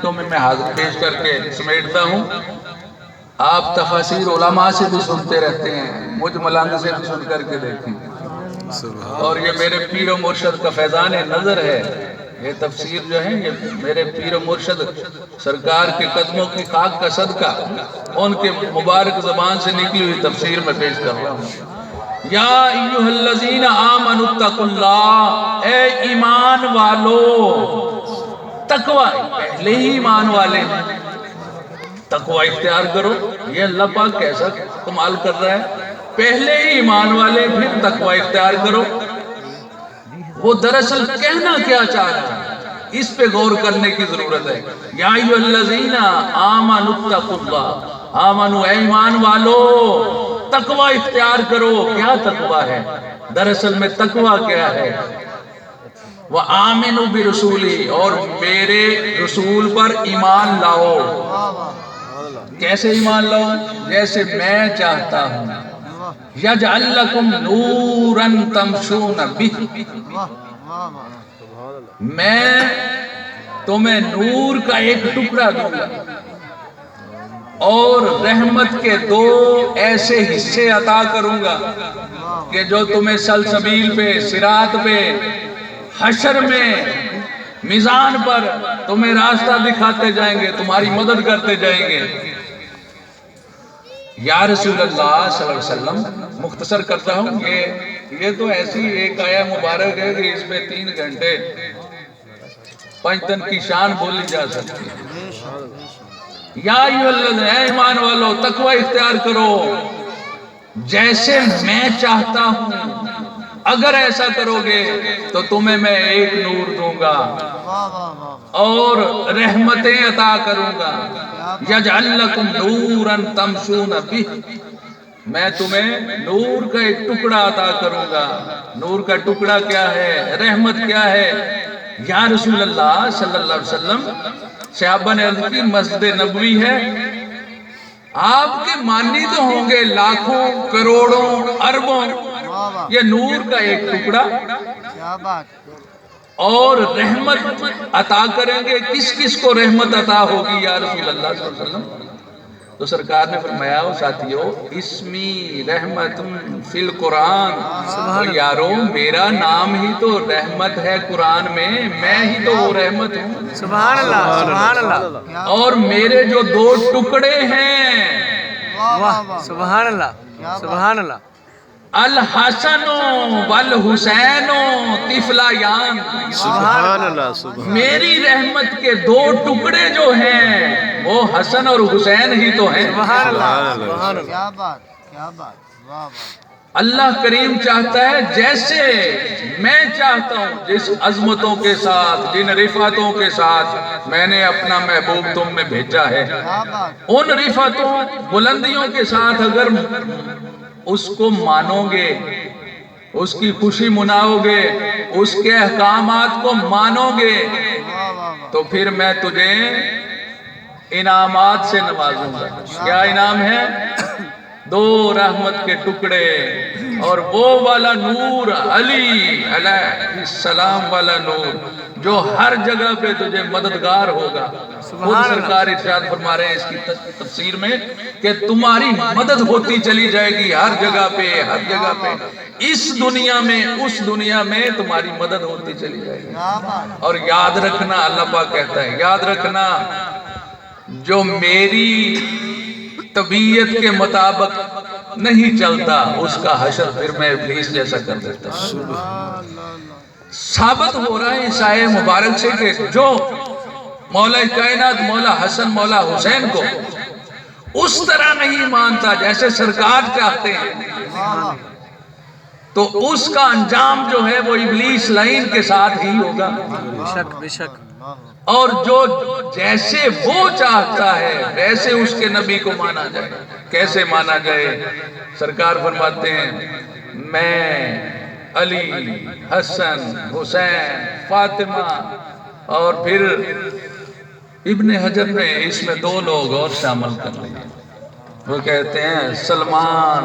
منٹوں میں حاضر پیش کر کے سمیٹتا ہوں۔ آپ تفاسیر علماء سے بھی سنتے رہتے ہیں، مجھ ملنگ سے بھی سن کر کے دیکھیں، اور یہ میرے پیر و مرشد کا فیضان نظر ہے۔ یہ تفسیر جو ہے یہ میرے پیر و مرشد سرکار کے قدموں کی خاک کا صدقہ، ان کے مبارک زبان سے نکلی ہوئی تفسیر میں پیش کر رہا ہوں۔ یا ایھا الذین آمنوا اتقوا اللہ، اے ایمان والو، تقوی پہلے ہی ایمان والے ہیں، تقوی اختیار کرو۔ یہ اللہ پاک کیسا کمال کر رہا ہے، پہلے ہی ایمان والے پھر تقوی اختیار کرو۔ وہ دراصل کہنا کیا چاہ رہا ہے، اس پہ غور کرنے کی ضرورت ہے۔ یا ایھا الذین آمنوا اتقوا اللہ، آمنوا اے ایمان والو، تقوی اختیار کرو۔ کیا تقوی ہے؟ دراصل میں تقوی کیا ہے؟ وآمنوا برسولی، اور میرے رسول پر ایمان لاؤ۔ کیسے ایمان لاؤ؟ جیسے میں چاہتا ہوں۔ یجعل لکم نورا تمشون بہ، میں تمہیں نور کا ایک ٹکڑا دوں گا اور رحمت کے دو ایسے حصے عطا کروں گا کہ جو تمہیں سلسبیل پہ، صراط پہ، حشر میں، میزان پر تمہیں راستہ دکھاتے جائیں گے، تمہاری مدد کرتے جائیں گے۔ یا رسول اللہ صلی اللہ علیہ وسلم، مختصر کرتا ہوں، یہ تو ایسی ایک آیہ مبارک ہے کہ اس میں 3 گھنٹے پنجتن کی شان بولی جا سکتی ہے۔ یا ایھا الذین، اے ایمان والو، تقوی اختیار کرو، جیسے میں چاہتا ہوں۔ اگر ایسا کرو گے تو تمہیں میں ایک نور دوں گا اور رحمتیں عطا کروں گا۔ یجعل لکم نورا تمشون بہ، میں تمہیں نور کا ایک ٹکڑا عطا کروں گا۔ نور کا ٹکڑا کیا ہے؟ رحمت کیا ہے؟ یا رسول اللہ صلی اللہ علیہ وسلم، صحابہ نے عرض کی مسجد نبوی ہے، آپ کے مانی تو ہوں گے لاکھوں، کروڑوں، اربوں، یہ نور کا ایک ٹکڑا اور رحمت عطا کریں گے۔ کس کس کو رحمت عطا ہوگی یا رسول اللہ صلی اللہ علیہ وسلم؟ تو سرکار نے فرمایا، ساتھیو، اسمی رحمت فی القرآن، تو یارو میرا نام ہی تو رحمت ہے قرآن میں ہی تو وہ رحمت ہوں۔ سبحان اللہ، سبحان اللہ، اور میرے جو 2 ٹکڑے ہیں، واہ، سبحان اللہ، سبحان اللہ، الحسن والحسین طفلایان، سبحان اللہ، سبحان میری رحمت کے 2 ٹکڑے جو ہیں وہ حسن اور حسین ہی تو ہیں۔ سبحان اللہ، سبحان اللہ، کیا بات، کیا بات، واہ واہ۔ اللہ کریم چاہتا ہے جیسے میں چاہتا ہوں، جس عظمتوں کے ساتھ، جن رفعتوں کے ساتھ میں نے اپنا محبوب تم میں بھیجا ہے، ان رفعتوں، بلندیوں کے ساتھ اگر اس کو مانو گے، اس کی خوشی مناؤ گے، اس کے احکامات کو مانو گے، تو پھر میں تجھے انعامات سے نوازوں گا۔ کیا انعام ہے؟ 2 رحمت کے ٹکڑے اور وہ والا نور، علی علیہ السلام والا نور، جو ہر جگہ پہ تجھے مددگار ہوگا۔ خود سرکار ارشاد فرما رہے ہیں اس کی تفسیر میں کہ تمہاری مدد ہوتی چلی جائے گی ہر جگہ پہ، ہر جگہ پہ، اس دنیا میں، اس دنیا میں تمہاری مدد ہوتی چلی جائے گی۔ اور یاد رکھنا، اللہ پاک کہتا ہے، یاد رکھنا، جو میری طبیعت کے مطابق نہیں چلتا اس کا حشر پھر میں ابلیس جیسا کر دیتا ہوں۔ ثابت ہو رہا ہے اس آیہ مبارک سے کہ جو مولا کائنات، مولا حسن، مولا حسین کو اس طرح نہیں مانتا جیسے سرکار چاہتے ہیں، تو اس کا انجام جو ہے وہ ابلیس لعین کے ساتھ ہی ہوگا۔ بے شک، بے شک، اور جو جیسے وہ چاہتا ہے ویسے اس کے نبی کو مانا جائے۔ کیسے مانا جائے؟ سرکار فرماتے ہیں، میں علی، حسن، حسین، فاطمہ، اور پھر ابن حجر نے اس میں 2 لوگ اور شامل کر لیے، وہ کہتے ہیں سلمان،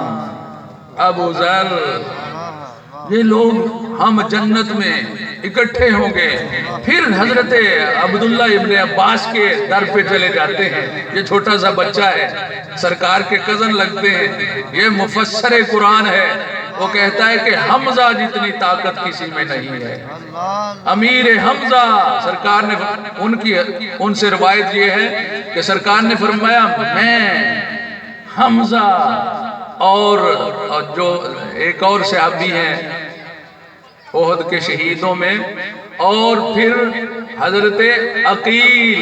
ابو ذر، یہ لوگ ہم جنت میں اکٹھے ہوں گے. پھر حضرت عبداللہ ابن عباس کے در پہ چلے جاتے ہیں. یہ چھوٹا سا بچہ ہے, سرکار کے کزن لگتے ہیں, یہ مفسر قرآن ہے. وہ کہتا ہے کہ حمزہ جتنی طاقت کسی میں نہیں ہے. امیر حمزہ سرکار نے ان سے روایت یہ ہے کہ سرکار نے فرمایا میں حمزہ اور جو ایک اور صحابی ہیں احد کے شہیدوں میں, اور پھر حضرت عقیل,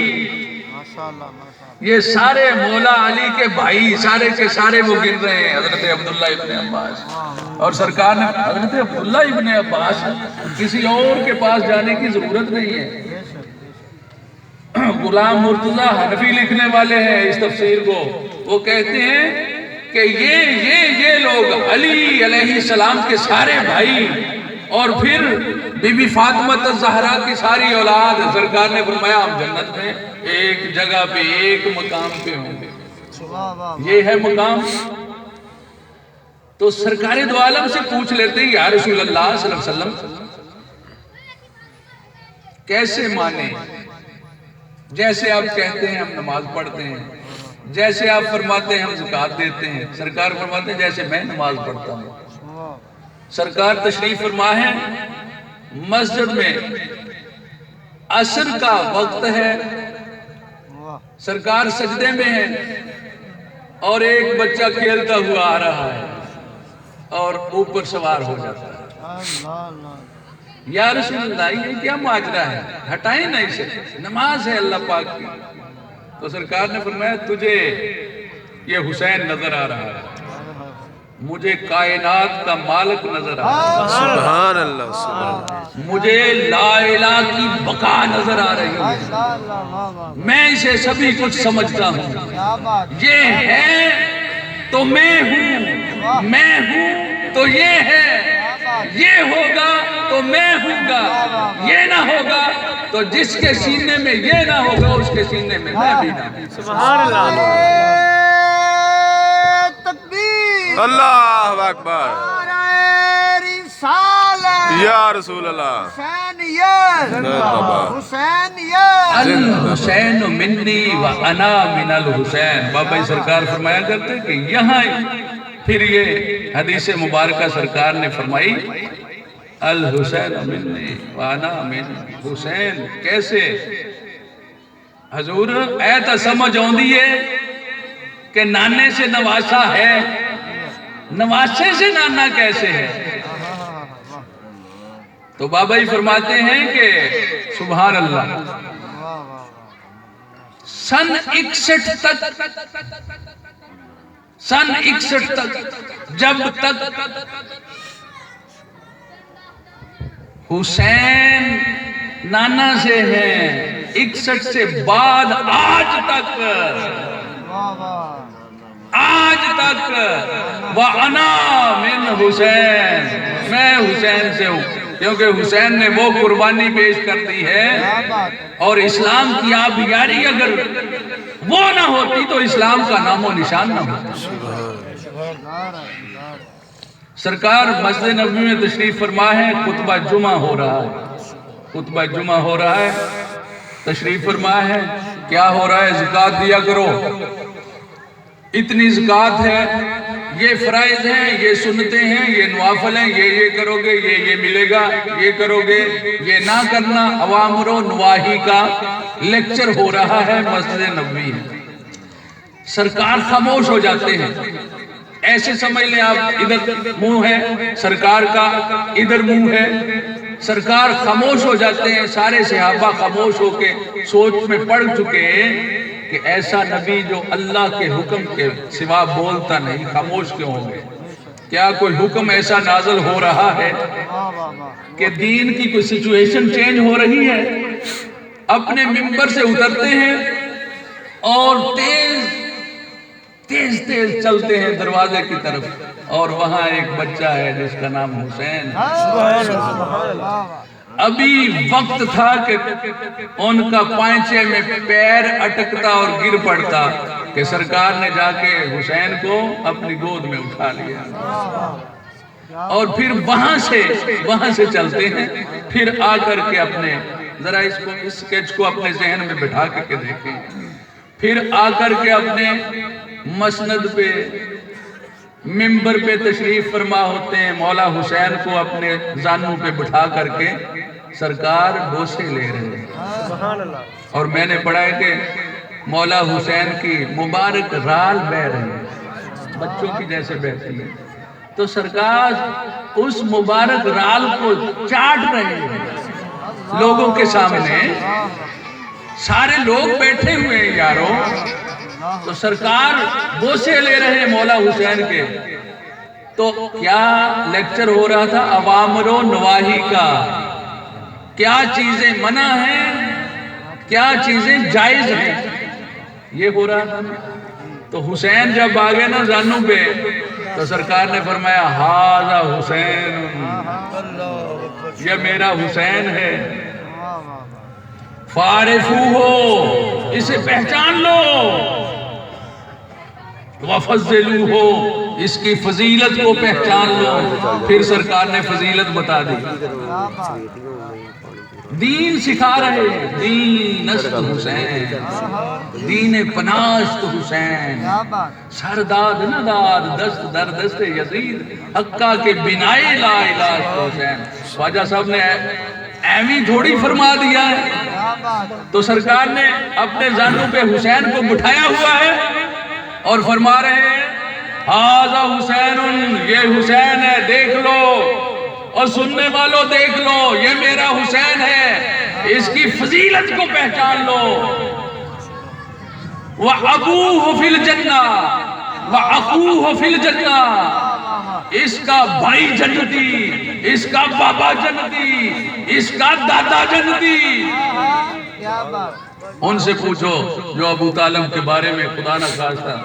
یہ سارے مولا علی کے بھائی سارے کے سارے وہ گر رہے ہیں. حضرت عبداللہ ابن عباس, اور سرکار نے حضرت عبداللہ ابن عباس کسی اور کے پاس جانے کی ضرورت نہیں ہے. غلام مرتضیٰ حنفی لکھنے والے ہیں اس تفسیر کو, وہ کہتے ہیں کہ یہ لوگ علی علیہ السلام کے سارے بھائی اور پھر بی بی فاطمہ الزہرا کی ساری اولاد, سرکار نے فرمایا ہم جنت میں ایک جگہ پہ ایک مقام پہ ہوں گے. یہ ہے مقام. تو سرکار دو عالم سے پوچھ لیتے ہیں یا رسول اللہ صلی اللہ علیہ وسلم کیسے مانیں؟ جیسے آپ کہتے ہیں ہم نماز پڑھتے ہیں, جیسے آپ فرماتے ہیں ہم زکوٰۃ دیتے ہیں. سرکار فرماتے ہیں جیسے میں نماز پڑھتا ہوں. سرکار تشریف فرما ہے مسجد میں, عصر کا وقت ہے, سرکار سجدے میں ہے اور ایک بچہ کھیلتا ہوا آ رہا ہے اور اوپر سوار ہو جاتا ہے. یا رسول اللہ یہ کیا ماجرا ہے, ہٹائیں نا اسے, نماز ہے اللہ پاک کی. تو سرکار نے فرمایا تجھے یہ حسین نظر آ رہا ہے, مجھے کائنات کا مالک نظر آ رہا ہے, سبحان اللہ سبحان اللہ, مجھے لا الہ کی بقا نظر آ رہی ہے, میں اسے سبھی کچھ سمجھتا ہوں. یہ ہے تو میں ہوں, میں ہوں تو یہ ہے, یہ ہوگا تو میں ہوں گا, یہ نہ ہوگا تو جس کے سینے میں یہ نہ ہوگا اس کے سینے میں میں بھی نہ ہوں. سبحان اللہ, تکبیر, اللہ اکبر, رسالت, یا رسول اللہ, حسینیت, حسینیت. الحسین منی و انا من الحسین. بابا سرکار فرمایا کرتے کہ یہاں پھر یہ حدیث مبارکہ سرکار نے فرمائی الحسین منی و انا من حسین. کیسے حضور اے تا سمجھ آندی ہے کہ نانے سے نواسا ہے, نواسے سے نانا کیسے ہے؟ تو بابا ہی فرماتے ہیں کہ سبحان اللہ سن 61 تک جب تک حسین نانا سے ہیں, 61 سے بعد آج تک وَأَنَا مِنْ حسین, میں حسین سے ہوں. کیونکہ حسین نے وہ قربانی پیش کر دی ہے, اور اسلام کی آبیاری اگر وہ نہ ہوتی تو اسلام کا نام و نشان نہ ہوتا. سرکار مسجد نبوی میں تشریف فرما ہے, خطبہ جمعہ ہو رہا ہے, خطبہ جمعہ ہو رہا ہے, تشریف فرما ہے. کیا ہو رہا ہے؟ زکوٰۃ دیا کرو, اتنی زکوٰۃ ہے, یہ فرائض ہیں, یہ سنتیں ہیں, یہ نوافل ہیں, یہ کرو گے یہ ملے گا, یہ کرو گے یہ نہ کرنا. اوامر و نواہی کا لیکچر ہو رہا ہے مسجد نبوی میں. سرکار خاموش ہو جاتے ہیں. ایسے سمجھ لیں آپ ادھر منہ ہے سرکار کا, ادھر منہ ہے, سرکار خاموش ہو جاتے ہیں. سارے صحابہ خاموش ہو کے سوچ میں پڑ چکے ہیں کہ ایسا نبی جو اللہ کے حکم کے سوا بولتا نہیں, خاموش کیوں ہوں گے؟ کیا کوئی حکم ایسا نازل ہو رہا ہے کہ دین کی کوئی سچویشن چینج ہو رہی ہے؟ اپنے ممبر سے اترتے ہیں اور تیز چلتے ہیں دروازے کی طرف, اور وہاں ایک بچہ ہے جس کا نام حسین ہے. ابھی وقت تھا کہ ان کا پائنچے میں پیر اٹکتا اور گر پڑتا کہ سرکار نے جا کے حسین کو اپنی گود میں اٹھا لیا. اور پھر وہاں سے چلتے ہیں، پھر آ کر کے اپنے ذرا اس سکیچ کو اپنے ذہن میں بٹھا کے دیکھیں، پھر آ کر کے اپنے مسند پہ ممبر پہ تشریف فرما ہوتے ہیں، مولا حسین کو اپنے زانوں پہ بٹھا کر کے سرکار بوسے لے رہے ہیں، اور میں نے پڑھا ہے کہ مولا حسین کی مبارک رال بہ رہی ہے، بچوں کی جیسے بہتی ہے، تو سرکار اس مبارک رال کو چاٹ رہے ہیں لوگوں کے سامنے، سارے لوگ بیٹھے ہوئے ہیں یارو، تو سرکار بوسے لے رہے ہیں مولا حسین کے۔ تو کیا لیکچر ہو رہا تھا؟ اوامر و نواہی کا، کیا چیزیں منع ہیں، کیا چیزیں جائز ہیں، یہ ہو رہا تھا۔ تو حسین جب آگے نا زانوں پہ، تو سرکار نے فرمایا ہاذا حسین، یہ میرا حسین ہے، فارفوہ، اسے پہچان لو، وفضلوہ، اس کی فضیلت کو پہچان لو۔ پھر سرکار نے فضیلت بتا دی، دین سکھا رہے، دین است حسین، دین پناشت حسین، سرداد نداد دست در دست یزید، حقا کے بنائے لا الہ حسین۔ خواجہ صاحب نے ایویں تھوڑی فرما دیا ہے، تو سرکار نے اپنے زانوں پہ حسین کو بٹھایا ہوا ہے اور فرما رہے ہیں ہاذا حسین، یہ حسین ہے، دیکھ لو، اور سننے والوں دیکھ لو، یہ میرا حسین ہے، اس کی فضیلت کو پہچان لو۔ وَأَبُوهُ فِي الْجَنَّةِ وَأَخُوهُ فِي الْجَنَّةِ، اس کا بھائی جنتی، اس کا بابا جنتی، اس کا دادا جنتی۔ ان سے پوچھو جو ابو طالب کے بارے میں خدا نہ خواستہ،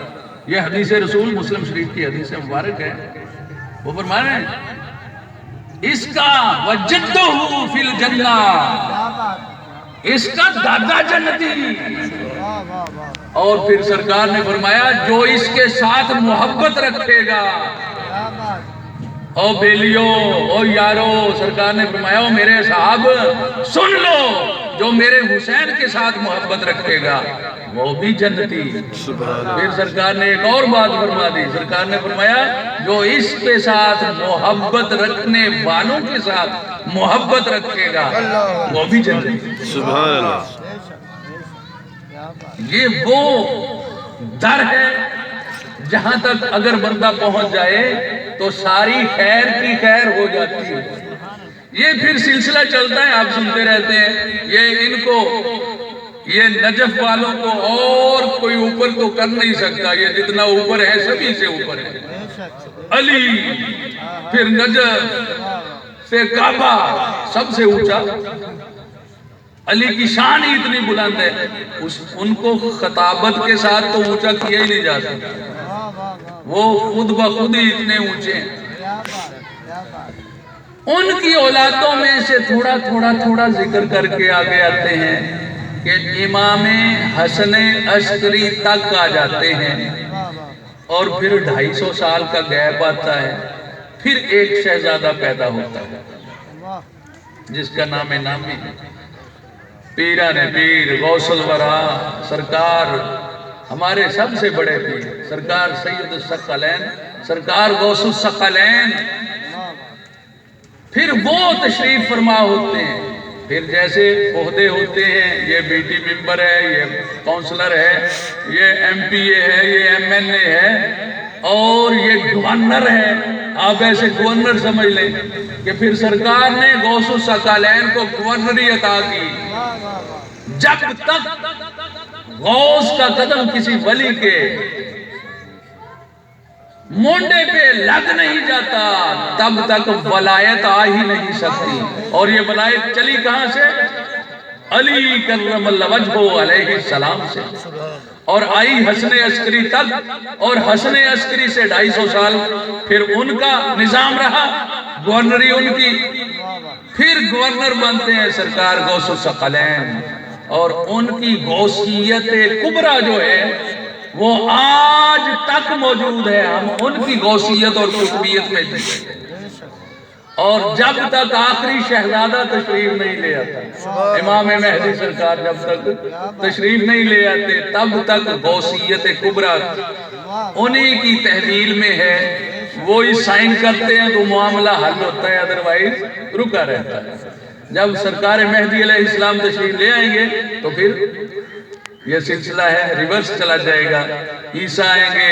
یہ حدیث رسول مسلم شریف کی حدیث مبارک ہے، وہ فرما رہے ہیں اس کا وجدہ فی الجنہ، اس کا دادا جنتی۔ اور پھر سرکار نے فرمایا جو اس کے ساتھ محبت رکھے گا، او بیلیو، او یارو، سرکار نے فرمایا او میرے صاحب سن لو، جو میرے حسین کے ساتھ محبت رکھے گا وہ بھی جنتی۔ پھر سرکار نے ایک اور بات فرما دی، سرکار نے فرمایا جو اس کے ساتھ محبت رکھنے والوں کے ساتھ محبت رکھے گا وہ بھی جنتی۔ سبحان اللہ۔ یہ وہ در ہے جہاں تک اگر بندہ پہنچ جائے تو ساری خیر کی خیر ہو جاتی ہے۔ یہ پھر سلسلہ چلتا ہے، آپ سنتے رہتے ہیں، یہ ان کو، یہ نجف والوں کو اور کوئی اوپر تو کر نہیں سکتا، یہ جتنا اوپر ہے سبھی سے اوپر ہے۔ علی، پھر نجف، پھر کعبہ، سب سے اونچا۔ علی کی شان ہی اتنی بلند ہے، ان کو خطابت کے ساتھ تو اونچا کیا ہی نہیں جا سکتا، وہ خود بخود ہی اتنے اونچے ہیں۔ ان کی اولادوں میں سے تھوڑا ذکر کر کے آگے آتے ہیں کہ امام حسن عسکری تک آ جاتے ہیں، اور پھر 250 سال کا گیپ آتا ہے، پھر ایک شہزادہ پیدا ہوتا ہے جس کا نام نامی ہے، پیران پیر غوث الورا، سرکار ہمارے سب سے بڑے پیر، سرکار سید الثقلین، سرکار غوث الثقلین۔ پھر وہ تشریف فرما ہوتے ہیں، پھر جیسے عہدے ہوتے ہیں، یہ بی ٹی ممبر ہے، یہ کونسلر ہے، یہ ایم پی اے ہے، یہ ایم این اے ہے، اور یہ گورنر ہے، آپ ایسے گورنر سمجھ لیں کہ پھر سرکار نے غوث الثقلین کو گورنری عطا کی۔ جب تک غوث کا قدم کسی ولی کے مونڈے پہ لگ نہیں جاتا تب تک ولایت آ ہی نہیں سکتی، اور یہ ولایت چلی کہاں سے؟ علی کرم اللہ وجہہ علیہ السلام سے، اور آئی حسن عسکری تک، اور حسن عسکری سے 250 سال پھر ان کا نظام رہا، گورنری ان کی، پھر گورنر بنتے ہیں سرکار غوث الثقلین، اور ان کی غوثیت کبریٰ جو ہے وہ آج تک موجود ہے۔ ہم ان کی غوثیت اور قطبیت میں اور جب تک آخری شہزادہ تشریف نہیں لے آتا، امام مہدی سرکار جب تک تشریف نہیں لے آتے تب تک غوثیت کبریٰ انہی کی تحویل میں ہے، وہی سائن کرتے ہیں تو معاملہ حل ہوتا ہے، ادروائز رکا رہتا ہے۔ جب سرکار مہدی علیہ السلام تشریف لے آئیں گے تو پھر یہ سلسلہ ہے ریورس چلا جائے گا، عیسیٰ آئیں گے،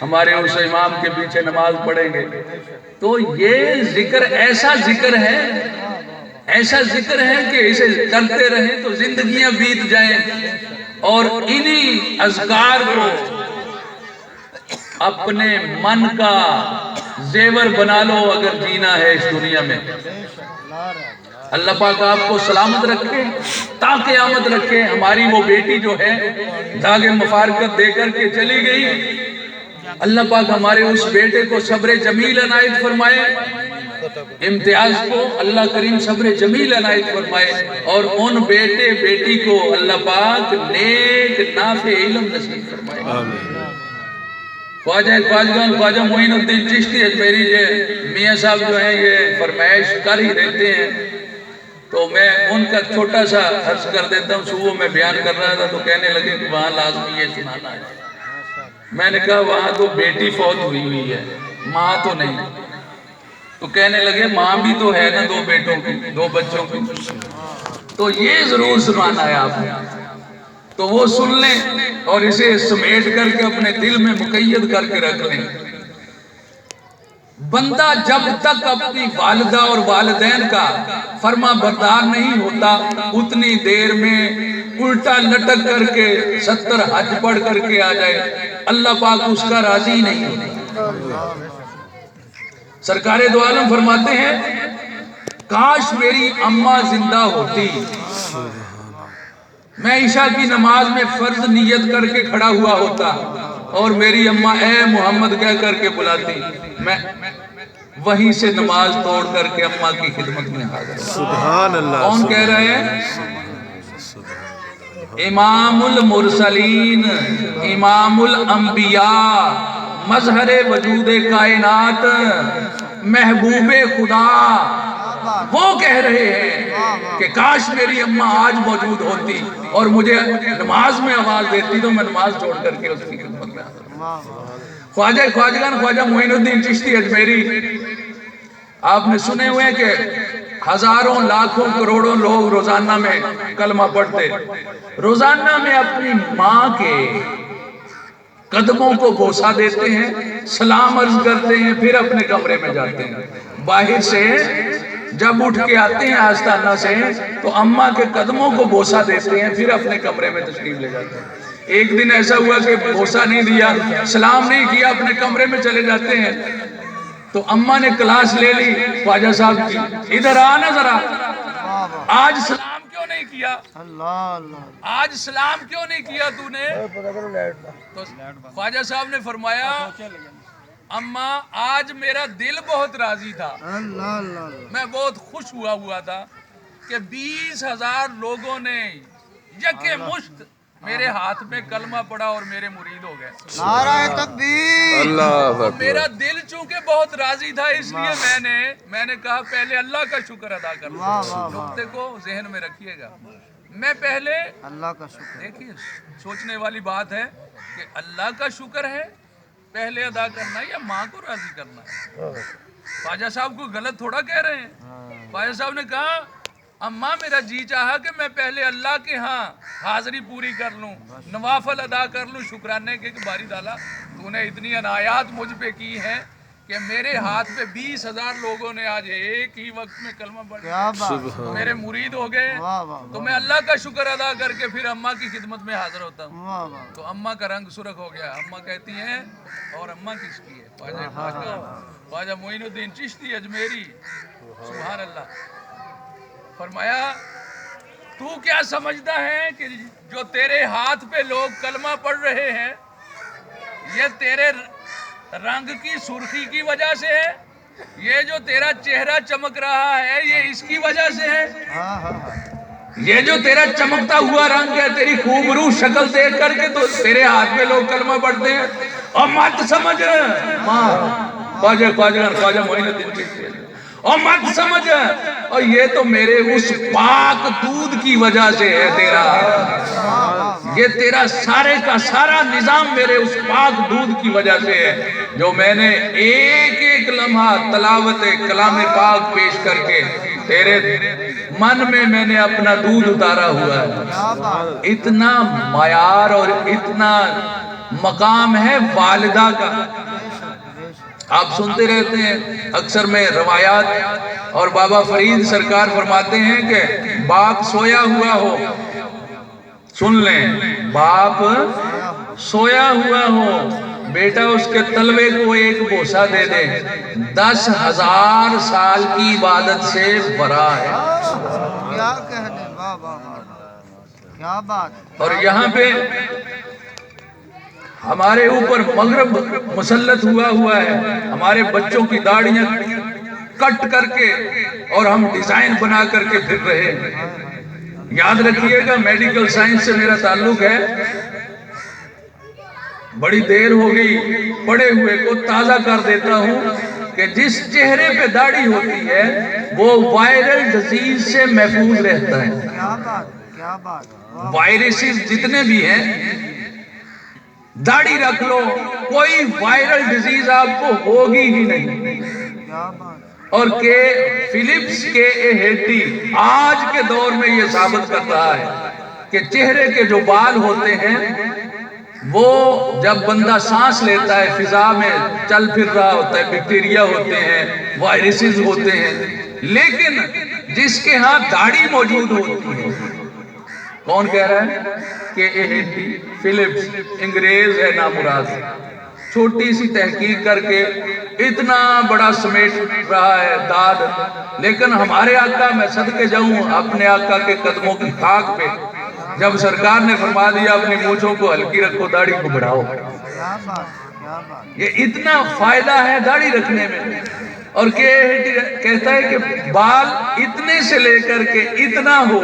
ہمارے اس امام کے پیچھے نماز پڑھیں گے۔ تو یہ ذکر ایسا ذکر ہے کہ اسے کرتے رہیں تو زندگیاں بیت جائیں، اور انہی اذکار کو اپنے من کا زیور بنا لو اگر جینا ہے اس دنیا میں۔ اللہ پاک آپ کو سلامت رکھے، تا قیامت رکھے۔ ہماری وہ بیٹی جو ہے داغ مفارقت دے کر کے چلی گئی، اللہ پاک ہمارے اس بیٹے کو صبر جمیل عنایت فرمائے، امتیاز کو اللہ کریم صبر جمیل عنایت فرمائے، اور ان بیٹے بیٹی کو اللہ پاک نیک نافع علم نصیب فرمائے۔ خواجہ خواجگان خواجہ معین الدین چشتی اجمیری میاں صاحب جو ہیں یہ فرمائش کر ہی دیتے ہیں، تو میں ان کا چھوٹا سا عرض کر دیتا ہوں۔ صبح میں بیان کر رہا تھا تو کہنے لگے کہ وہاں لازمی یہ سنانا ہے۔ میں نے کہا وہاں تو بیٹی فوت ہوئی ہے، ماں تو نہیں۔ تو کہنے لگے ماں بھی تو ہے نا، دو بیٹوں کی، دو بچوں کی، تو یہ ضرور سنانا ہے آپ نے۔ تو وہ سن لیں اور اسے سمیٹ کر کے اپنے دل میں مقید کر کے رکھ لیں۔ بندہ جب تک اپنی والدہ اور والدین کا فرما بردار نہیں ہوتا، اتنی دیر میں الٹا لٹک کر کے 70 حج پڑھ کر کے آ جائے، اللہ پاک اس کا راضی نہیں ہوتا۔ سرکار دو عالم فرماتے ہیں کاش میری اماں زندہ ہوتی، میں عشاء کی نماز میں فرض نیت کر کے کھڑا ہوا ہوتا اور میری اماں اے محمد کہہ کر کے بلاتی، میں وہیں سے نماز توڑ کر کے اماں کی خدمت میں حاضر۔ سبحان اللہ۔ کون کہہ رہے ہیں؟ امام المرسلین، امام الانبیاء، مظہر وجود کائنات، محبوب خدا، وہ کہہ رہے ہیں کہ کاش میری اماں آج موجود ہوتی اور مجھے نماز میں آواز دیتی تو میں نماز چھوڑ کر کے اس کی خدمت میں حاضر۔ خواجہ خواجگان خواجہ معین الدین چشتی اجمیری آپ نے سنے ہوئے کہ ہزاروں لاکھوں کروڑوں لوگ روزانہ میں کلمہ پڑھتے، روزانہ میں اپنی ماں کے قدموں کو بوسہ دیتے ہیں، سلام عرض کرتے ہیں، پھر اپنے کمرے میں جاتے ہیں۔ باہر سے جب اٹھ کے آتے ہیں آستانہ سے تو اماں کے قدموں کو بوسہ دیتے ہیں، پھر اپنے کمرے میں تشریف لے جاتے ہیں۔ ایک دن ایسا ہوا کہ بوسہ نہیں دیا، سلام نہیں کیا، اپنے کمرے میں چلے جاتے ہیں، تو اماں نے کلاس لے لی خواجہ صاحب کی، ادھر آنا ذرا، آج سلام کیوں نہیں کیا؟ آج سلام کیوں نہیں کیا تو نے؟ تو خواجہ صاحب نے فرمایا اماں آج میرا دل بہت راضی تھا، میں بہت خوش ہوا تھا کہ 20,000 لوگوں نے یکے مشت میرے ہاتھ میں کلمہ پڑا اور میرے مرید ہو گئے۔ نعرہ تکبیر۔ اللہ اکبر۔ میرا دل چونکہ بہت راضی تھا، اس لیے میں نے کہا پہلے اللہ کا شکر ادا کر لوں۔ نقطے کو ذہن میں رکھیے گا، میں پہلے اللہ کا شکر، دیکھیے سوچنے والی بات ہے کہ اللہ کا شکر ہے پہلے ادا کرنا ہے یا ماں کو راضی کرنا ہے؟ خواجہ صاحب کو غلط تھوڑا کہہ رہے ہیں۔ خواجہ صاحب نے کہا اماں میرا جی چاہا کہ میں پہلے اللہ کے ہاں حاضری پوری کر لوں، نوافل ادا کر لوں، شکرانے کے کہ باری تعالیٰ تو نے اتنی عنایات مجھ پہ کی ہیں کہ میرے ہاتھ پہ 20,000 لوگوں نے آج ایک ہی وقت میں کلمہ پڑھ لیا، میرے مرید ہو گئے، تو میں اللہ کا شکر ادا کر کے پھر اماں کی خدمت میں حاضر ہوتا ہوں۔ تو اماں کا رنگ سرخ ہو گیا، اماں کہتی ہیں اور اماں کس کی ہے؟ خواجہ معین الدین چشتی اجمیری، سبحان اللہ۔ فرمایا تو کیا سمجھتا ہے کہ جو تیرے ہاتھ پہ لوگ کلمہ پڑھ رہے ہیں یہ تیرے رنگ کی سرخی کی وجہ سے ہے؟ یہ جو تیرا چہرہ چمک رہا ہے یہ اس کی وجہ سے ہے؟ یہ جو تیرا چمکتا ہوا رنگ ہے، تیری خوبرو شکل دیکھ کر کے تو تیرے ہاتھ میں لوگ کلمہ پڑھتے ہیں؟ اور مت سمجھ خواجہ معین الدین چشتی اور مت سمجھ اور یہ تو میرے اس پاک دودھ کی وجہ سے ہے تیرا، یہ تیرا سارے کا سارا نظام میرے اس پاک دودھ کی وجہ سے ہے، جو میں نے ایک ایک لمحہ تلاوت کلام پاک پیش کر کے تیرے من میں نے اپنا دودھ اتارا ہوا ہے۔ اتنا معیار اور اتنا مقام ہے والدہ کا۔ آپ سنتے رہتے ہیں اکثر میں روایات، اور بابا فرید سرکار فرماتے ہیں کہ باپ سویا ہوا ہو، سن لیں، باپ سویا ہوا ہو، بیٹا اس کے تلوے کو ایک بوسہ دے دے، 10,000 سال کی عبادت سے برا ہے۔ کیا کہنے، واہ واہ واہ، کیا بات۔ اور یہاں پہ ہمارے اوپر مغرب مسلط ہوا ہے، ہمارے بچوں کی داڑیاں کٹ کر کے اور ہم ڈیزائن بنا کر کے پھر رہے ہیں۔ یاد رکھیے گا میڈیکل سائنس سے میرا تعلق ہے، بڑی دیر ہو گئی، پڑے ہوئے کو تازہ کر دیتا ہوں کہ جس چہرے پہ داڑھی ہوتی ہے وہ وائرل ڈیزیز سے محفوظ رہتا ہے۔ کیا بات، کیا بات۔ وائرسز جتنے بھی ہیں، داڑھی رکھ لو، کوئی وائرل ڈیزیز آپ کو ہوگی ہی نہیں۔ کیا بات۔ اور کہ فلپس کے ہیٹی آج کے دور میں یہ ثابت کر رہا ہے کہ چہرے کے جو بال ہوتے ہیں وہ جب بندہ سانس لیتا ہے، فضا میں چل پھر رہا ہوتا ہے، بیکٹیریا ہوتے ہیں، وائرسز ہوتے ہیں، لیکن جس کے ہاں داڑھی موجود ہوتی ہے، کون کہہ رہا ہے کہ فلپس انگریز ہے نامراد، چھوٹی سی تحقیق کر کے اتنا بڑا سمیٹ رہا ہے داد، لیکن ہمارے آقا، میں صدقے جاؤں اپنے آقا کے قدموں کی خاک پہ، جب سرکار نے فرما دیا اپنی مونچھوں کو ہلکی رکھو، داڑھی کو بڑھاؤ، کیا بات، کیا بات۔ یہ اتنا فائدہ ہے داڑھی رکھنے میں۔ اور کہتا ہے کہ بال اتنے سے لے کر کے اتنا ہو،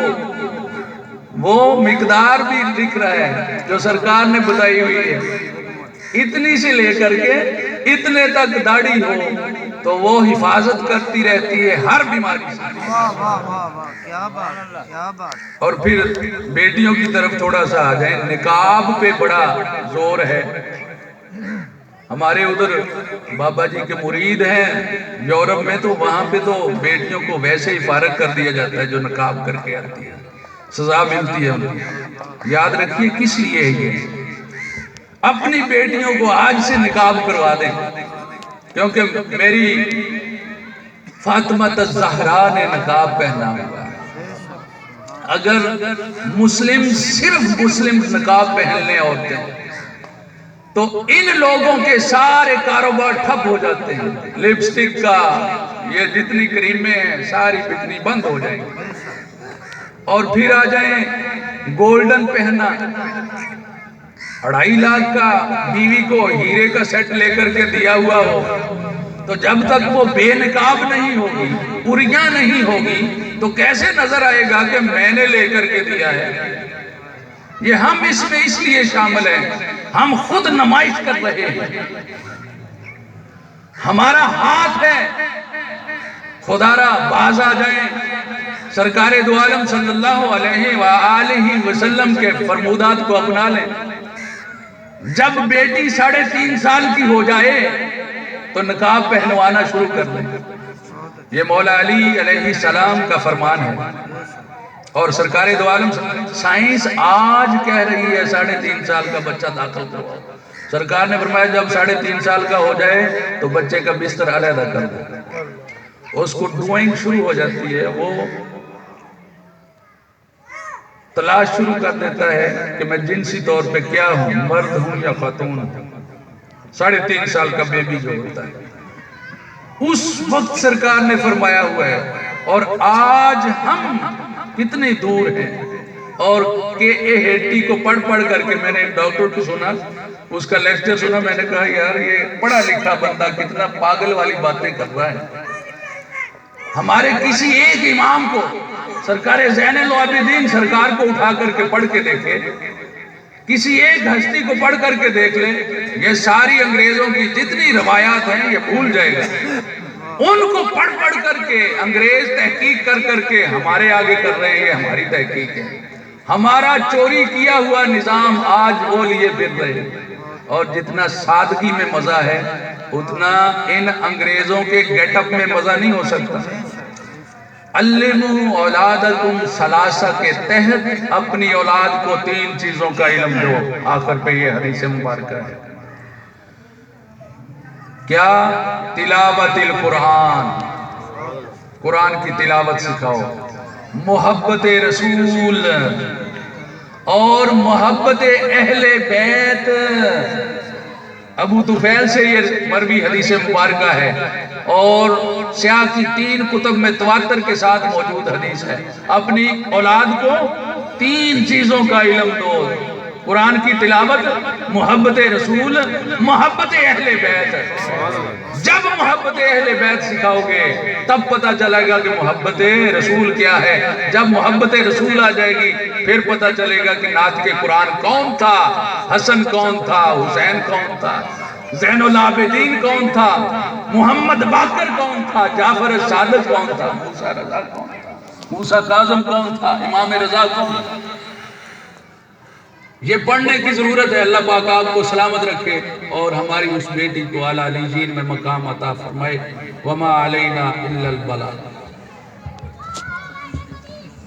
وہ مقدار بھی لکھ رہا ہے جو سرکار نے بتائی ہوئی ہے، اتنی سے لے کر کے اتنے تک داڑھی ہو تو وہ حفاظت کرتی رہتی ہے ہر بیماری سے۔ واہ واہ واہ واہ، کیا بات، کیا بات۔ اور پھر بیٹیوں کی طرف تھوڑا سا آ جائیں، نقاب پہ بڑا زور ہے۔ ہمارے ادھر بابا جی کے مرید ہیں یورپ میں، تو وہاں پہ تو بیٹیوں کو ویسے ہی فارغ کر دیا جاتا ہے جو نقاب کر کے آتی ہے، سزا ملتی ہے انہیں۔ یاد رکھیے کس لیے ہے یہ، اپنی بیٹیوں کو آج سے نقاب کروا دیں، کیونکہ میری فاطمہ الزہرا نے نقاب پہنا ہوا ہے۔ اگر مسلم صرف مسلم نقاب پہن لیں عورتیں تو ان لوگوں کے سارے کاروبار ٹھپ ہو جاتے ہیں، لپسٹک کا، یہ جتنی کریمیں ہیں ساری بکنی بند ہو جائیں گی۔ اور پھر آ جائیں گولڈن پہننا، 2.5 لاکھ کا بیوی کو ہیرے کا سیٹ لے کر کے دیا ہوا ہو، تو جب تک وہ بے نقاب نہیں ہوگی، پریاں نہیں ہوگی، تو کیسے نظر آئے گا کہ میں نے لے کر کے دیا ہے؟ یہ ہم اس میں اس لیے شامل ہیں، ہم خود نمائش کر رہے ہیں، ہمارا ہاتھ ہے، خدا را باز آ جائیں، سرکار دو عالم صلی اللہ علیہ وآلہ وسلم کے فرمودات کو اپنا لیں۔ جب بیٹی 3.5 سال کی ہو جائے تو نقاب پہنوانا شروع کر دیں، یہ مولا علی علیہ السلام کا فرمان ہے۔ اور سرکار دو عالم سائنس آج کہہ رہی ہے 3.5 سال کا بچہ داخل کرو، سرکار نے فرمایا جب 3.5 سال کا ہو جائے تو بچے کا بستر علیحدہ کر دو، اس کو ڈوئنگ شروع ہو جاتی ہے، وہ تلاش شروع کر دیتا ہے کہ میں جنسی طور پہ کیا ہوں، مرد ہوں یا خاتون ہوں۔ 3.5 سال کا بیبی جو ہوتا ہے اس وقت سرکار نے فرمایا ہوا ہے، اور آج ہم کتنے دور ہیں۔ اور کہ ہیٹی کو پڑھ کر کے میں نے ایک ڈاکٹر کو سنا، اس کا لیکچر سنا، میں نے کہا یار یہ پڑھا لکھا بندہ کتنا پاگل والی باتیں کر رہا ہے۔ ہمارے کسی ایک امام کو، سرکار زین العابدین سرکار کو اٹھا کر کے پڑھ کے دیکھے، کسی ایک ہستی کو پڑھ کر کے دیکھ لیں، یہ ساری انگریزوں کی جتنی روایات ہیں یہ بھول جائے گا۔ ان کو پڑھ پڑھ کر کے انگریز تحقیق کر کے ہمارے آگے کر رہے ہیں، ہماری تحقیق ہے۔ ہمارا چوری کیا ہوا نظام آج وہ لیے پھر رہے ہیں، اور جتنا سادگی میں مزہ ہے اتنا ان انگریزوں کے گیٹ اپ میں مزہ نہیں ہو سکتا۔ علموا اولادکم ثلاثہ کے تحت اپنی اولاد کو 3 چیزوں کا علم دو۔ آخر پہ یہ حدیث مبارکہ ہے، کیا؟ تلاوت القرآن، قرآن کی تلاوت سکھاؤ، محبت رسول اور محبت اہل بیت۔ ابو طفیل سے یہ مروی حدیث مبارکہ ہے، اور سیاہ کی 3 کتب میں تواتر کے ساتھ موجود حدیث ہے۔ اپنی اولاد کو 3 چیزوں کا علم دو، قرآن کی تلاوت، محبت رسول، محبت اہل بیت۔ جب محبت اہل بیت سکھاؤ گے تب پتہ چلے گا کہ محبت رسول کیا ہے۔ جب محبت رسول آ جائے گی پھر پتہ چلے گا کہ نعت کے قرآن کون تھا، حسن کون تھا، حسین کون تھا، زین العابدین کون تھا، محمد باقر کون تھا، جعفر صادق کون تھا، موسیٰ رضا کون تھا، موسیٰ کاظم کون تھا، امام رضا کون تھا۔ یہ پڑھنے کی ضرورت ہے۔ اللہ پاک آپ کو سلامت رکھے اور ہماری اس بیٹی کو اعلیٰ علیین میں مقام عطا فرمائے۔ وما علینا الا البلاغ۔